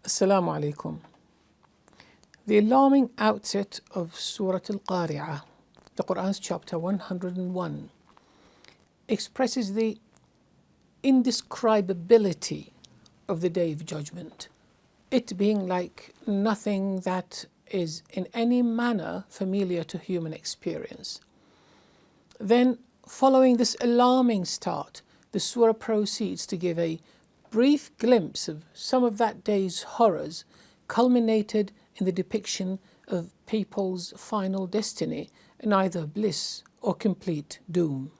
Assalamu alaikum. The alarming outset of Surah al-Qari'ah, the Qur'an's chapter 101, expresses the indescribability of the Day of Judgment, it being like nothing that is in any manner familiar to human experience. Then, following this alarming start, the surah proceeds to give a brief glimpse of some of that day's horrors, culminated in the depiction of people's final destiny in either bliss or complete doom.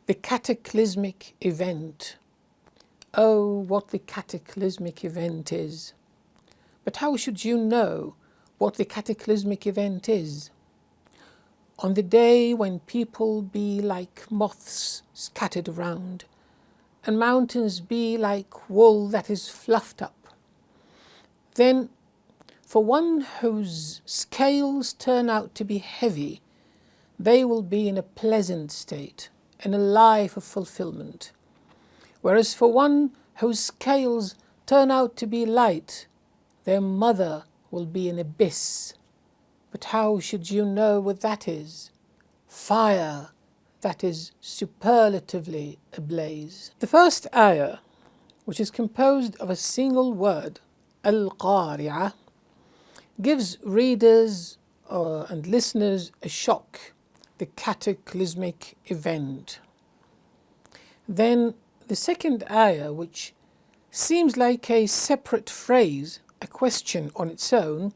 The cataclysmic event. Oh, what the cataclysmic event is. But how should you know what the cataclysmic event is? On the day when people be like moths scattered around, and mountains be like wool that is fluffed up, then for one whose scales turn out to be heavy, they will be in a pleasant state, in a life of fulfillment. Whereas for one whose scales turn out to be light, their mother will be in abyss. But how should you know what that is? Fire that is superlatively ablaze. The first ayah, which is composed of a single word, al-Qari'ah, gives readers and listeners a shock, the cataclysmic event. Then the second ayah, which seems like a separate phrase, a question on its own,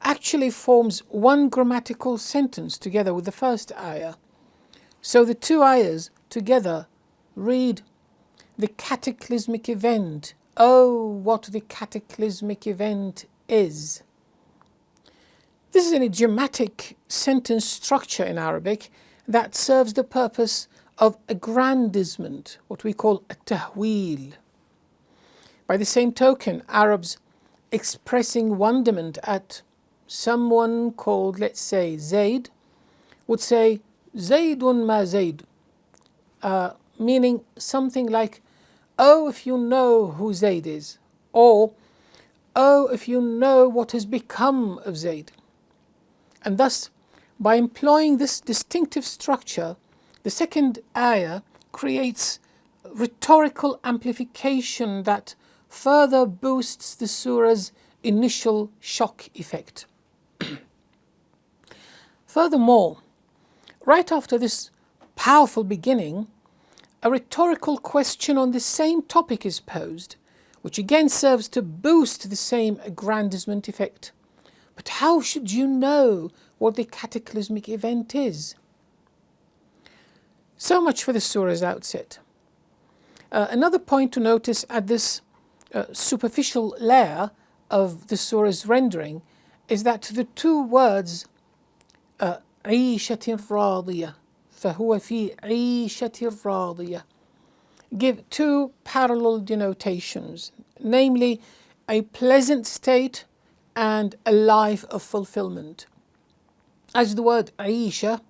actually forms one grammatical sentence together with the first ayah. So the two ayahs together read, the cataclysmic event. Oh, what the cataclysmic event is. This is an idiomatic sentence structure in Arabic that serves the purpose of aggrandizement, what we call a tahweel. By the same token, Arabs expressing wonderment at someone called, let's say, Zayd, would say, Zaydun ma Zayd, meaning something like, oh, if you know who Zayd is, or, oh, if you know what has become of Zayd. And thus, by employing this distinctive structure, the second ayah creates rhetorical amplification that further boosts the surah's initial shock effect. Furthermore, right after this powerful beginning, a rhetorical question on the same topic is posed, which again serves to boost the same aggrandizement effect. But how should you know what the cataclysmic event is? So much for the surah's outset. Another point to notice at this superficial layer of the surah's rendering is that the two words عيشة راضية فهو في عيشة راضية give two parallel denotations, namely a pleasant state and a life of fulfillment. As the word Aisha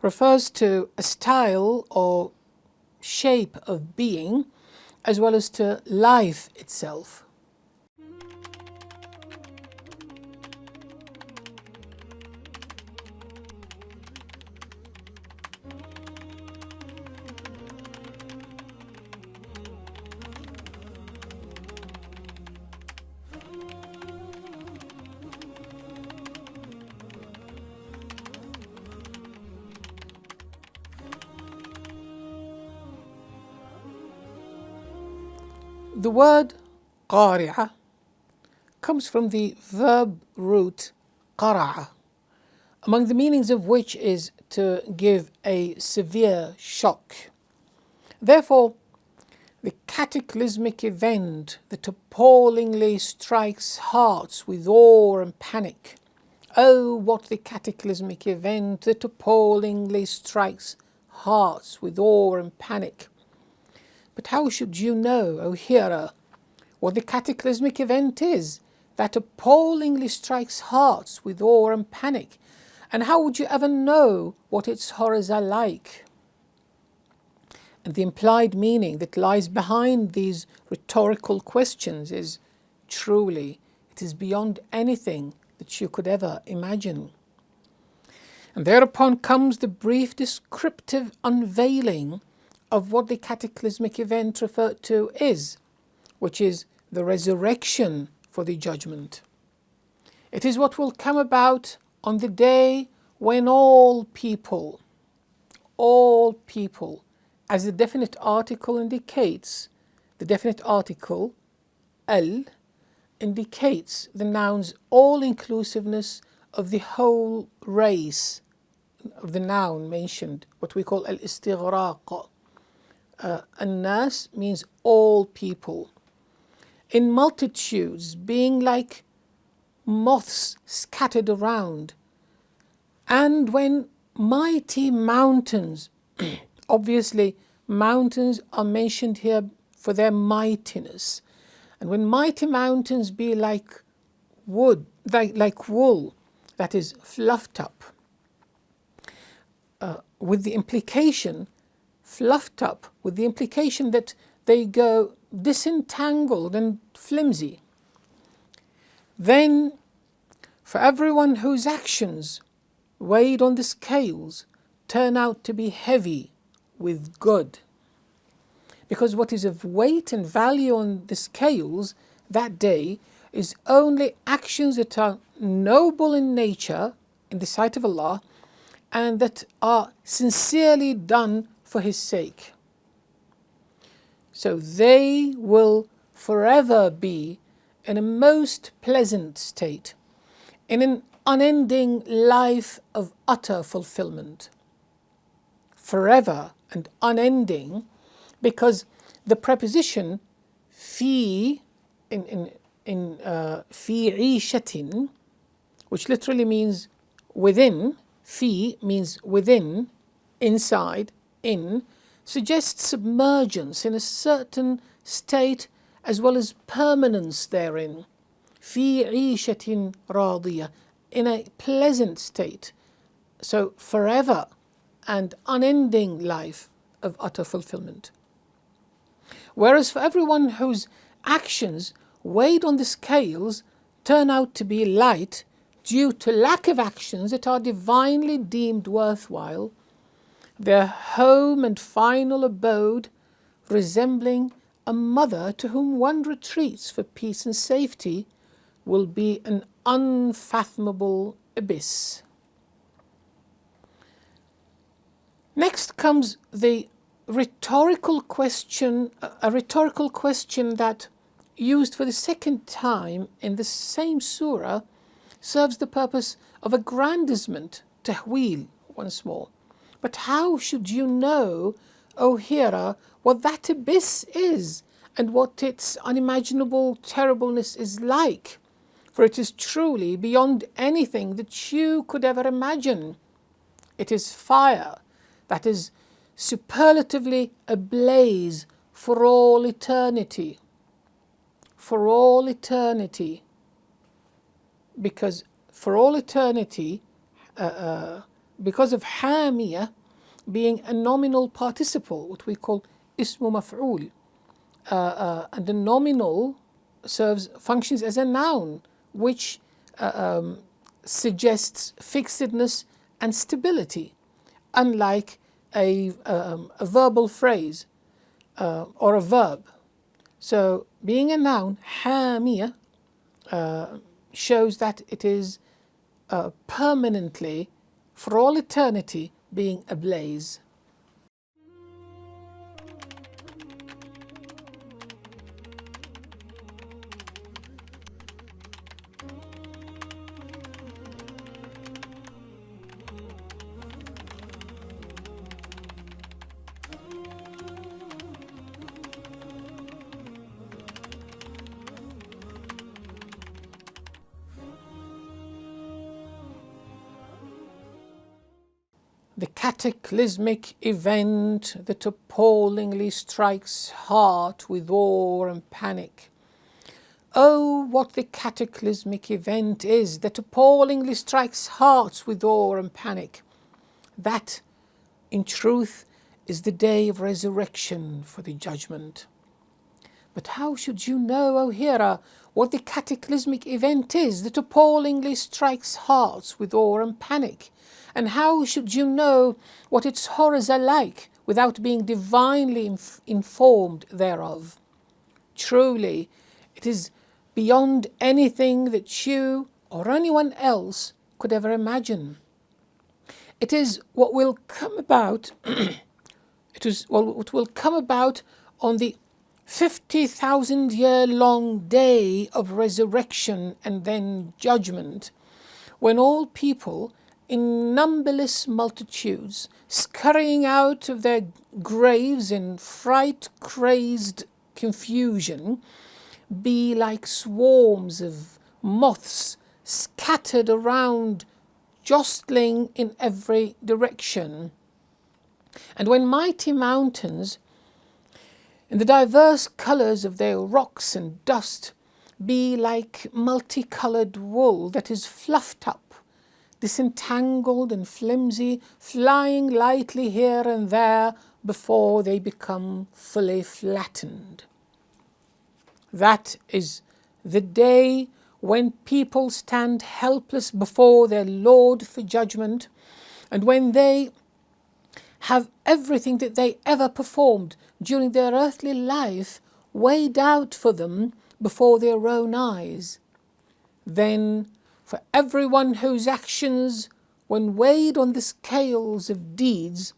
refers to a style or shape of being, as well as to life itself. The word qari'ah comes from the verb root qara'a, among the meanings of which is to give a severe shock. Therefore, the cataclysmic event that appallingly strikes hearts with awe and panic. Oh, what the cataclysmic event that appallingly strikes hearts with awe and panic. But how should you know, O hearer, what the cataclysmic event is that appallingly strikes hearts with awe and panic? And how would you ever know what its horrors are like? And the implied meaning that lies behind these rhetorical questions is truly, it is beyond anything that you could ever imagine. And thereupon comes the brief descriptive unveiling of what the cataclysmic event referred to is, which is the resurrection for the judgment. It is what will come about on the day when all people, as the definite article indicates, the definite article, al, indicates the noun's all-inclusiveness of the whole race, of the noun mentioned, what we call al-istighraq. An-nas means all people. In multitudes, being like moths scattered around. And when mighty mountains, obviously, mountains are mentioned here for their mightiness. And when mighty mountains be like wood, like wool, that is fluffed up, with the implication, fluffed up, with the implication that they go disentangled and flimsy. Then, for everyone whose actions, weighed on the scales, turn out to be heavy with good. Because what is of weight and value on the scales that day is only actions that are noble in nature in the sight of Allah and that are sincerely done for His sake. So they will forever be in a most pleasant state, in an unending life of utter fulfillment. Forever and unending, because the preposition fi in fi ishatin, which literally means within, fi means within, inside, in, suggests submergence in a certain state as well as permanence therein. Fi ishatin radiyah, in a pleasant state. So forever and unending life of utter fulfillment. Whereas for everyone whose actions weighed on the scales turn out to be light due to lack of actions that are divinely deemed worthwhile, their home and final abode resembling a mother to whom one retreats for peace and safety will be an unfathomable abyss. Next comes the rhetorical question, a rhetorical question that, used for the second time in the same surah, serves the purpose of aggrandizement, tahweel, once more. But how should you know, O hearer, what that abyss is and what its unimaginable terribleness is like? For it is truly beyond anything that you could ever imagine. It is fire that is superlatively ablaze for all eternity. For all eternity. Because for all eternity, because of hamiyah being a nominal participle, what we call ismu maf'ul, and the nominal functions as a noun, which suggests fixedness and stability, unlike a verbal phrase or a verb. So being a noun, hamiyah, shows that it is permanently, for all eternity, being ablaze. the cataclysmic event that appallingly strikes heart with awe and panic. Oh, what the cataclysmic event is that appallingly strikes hearts with awe and panic. That, in truth, is the day of resurrection for the judgment. But how should you know, O hearer, what the cataclysmic event is that appallingly strikes hearts with awe and panic? And how should you know what its horrors are like without being divinely informed thereof? Truly, it is beyond anything that you or anyone else could ever imagine. It is what will come about. What will come about on the 50,000-year-long day of resurrection and then judgment, when all people, in numberless multitudes, scurrying out of their graves in fright-crazed confusion, be like swarms of moths scattered around, jostling in every direction. And when mighty mountains, in the diverse colours of their rocks and dust, be like multicoloured wool that is fluffed up, disentangled and flimsy, flying lightly here and there before they become fully flattened. That is the day when people stand helpless before their Lord for judgment, and when they have everything that they ever performed during their earthly life weighed out for them before their own eyes. Then, for everyone whose actions, when weighed on the scales of deeds,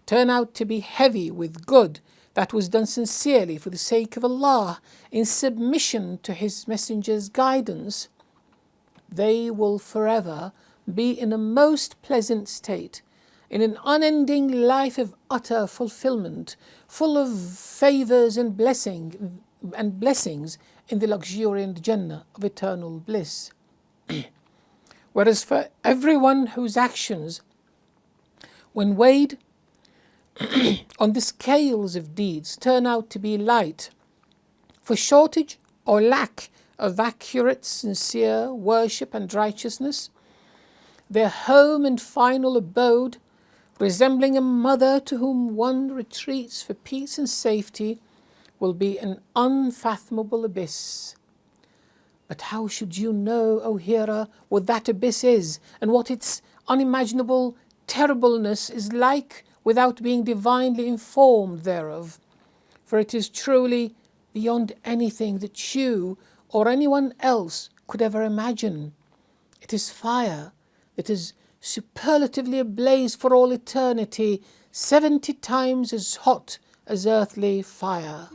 turn out to be heavy with good that was done sincerely for the sake of Allah, in submission to His Messenger's guidance, they will forever be in a most pleasant state, in an unending life of utter fulfillment, full of favours and blessings in the luxuriant Jannah of eternal bliss. Whereas for everyone whose actions, when weighed on the scales of deeds, turn out to be light, for shortage or lack of accurate, sincere worship and righteousness, their home and final abode, resembling a mother to whom one retreats for peace and safety, will be an unfathomable abyss. But how should you know, O hearer, what that abyss is, and what its unimaginable terribleness is like, without being divinely informed thereof? For it is truly beyond anything that you or anyone else could ever imagine. It is fire that is superlatively ablaze for all eternity, 70 times as hot as earthly fire.